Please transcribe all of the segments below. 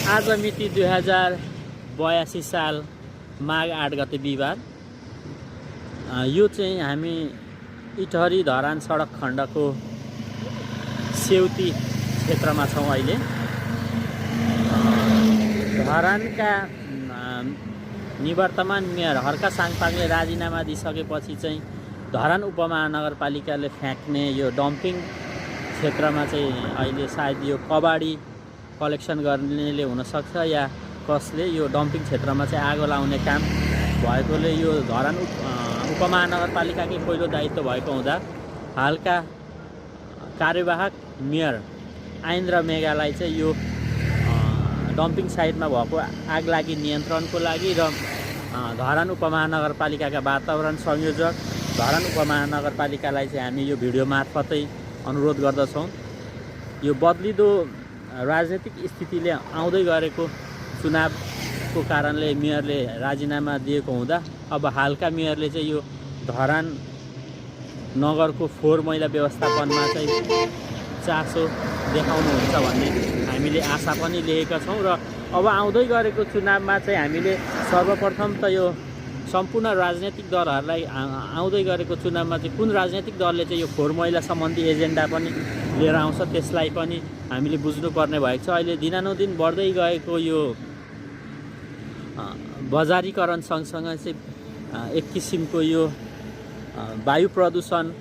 आज मिति 2082 साल माघ 8 गते बिहिबार। यो चाहिँ हामी इटहरी धरान सडक खण्डको सेउती क्षेत्रमा छौँ। अहिले धरानका निवर्तमान मेयर हर्का साङपाङले राजीनामा दिइसकेपछि चाहिँ धरान उपमहानगरपालिकाले फ्याँक्ने यो डम्पिङ क्षेत्रमा चाहिँ अहिले सायद यो कबाडी कलेक्सन गर्नेले हुनसक्छ या कसले यो डम्पिङ क्षेत्रमा चाहिँ आगो लाउने काम भएकोले यो धरान उपमहानगरपालिकाकै पहिलो दायित्व भएको हुँदा हालका कार्यवाहक मेयर आइन्द्र मेघालाई चाहिँ यो डम्पिङ साइटमा भएको आगलागी नियन्त्रणको लागि र धरान उपमहानगरपालिकाका वातावरण संयोजक धरान उपमहानगरपालिकालाई चाहिँ हामी यो भिडियो मार्फतै अनुरोध गर्दछौँ। यो बदलिदो राजनीतिक स्थितिले आउँदै गरेको चुनावको कारणले मेयरले राजीनामा दिएको हुँदा अब हालका मेयरले चाहिँ यो धरान नगरको फोहोर मैला व्यवस्थापनमा चाहिँ चासो देखाउनुहुन्छ भन्ने हामीले आशा पनि लिएका छौँ। र अब आउँदै गरेको चुनावमा चाहिँ हामीले सर्वप्रथम त यो सम्पूर्ण राजनैतिक दलहरूलाई आउँदै गरेको चुनावमा चाहिँ कुन राजनैतिक दलले चाहिँ यो फोहोर मैला सम्बन्धी एजेन्डा पनि लिएर आउँछ त्यसलाई पनि हामीले बुझ्नुपर्ने भएको छ। अहिले दिनानुदिन बढ्दै गएको यो बजारीकरण सँगसँगै चाहिँ एक किसिमको यो वायु प्रदूषणको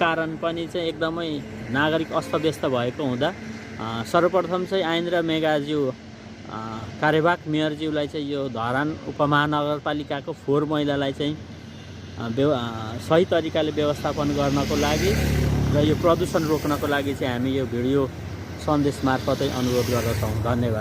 कारण पनि चाहिँ एकदमै नागरिक अस्तव्यस्त भएको हुँदा सर्वप्रथम चाहिँ आइन्द्र मेघाज्यू कार्यवाहक मेयरज्यूलाई चाहिँ यो धरान उपमहानगरपालिकाको फोहोर मैलालाई चाहिँ सही तरिकाले व्यवस्थापन गर्नको लागि र यो प्रदूषण रोक्नको लागि चाहिँ हामी यो भिडियो सन्देश मार्फतै अनुरोध गर्दछौँ। धन्यवाद।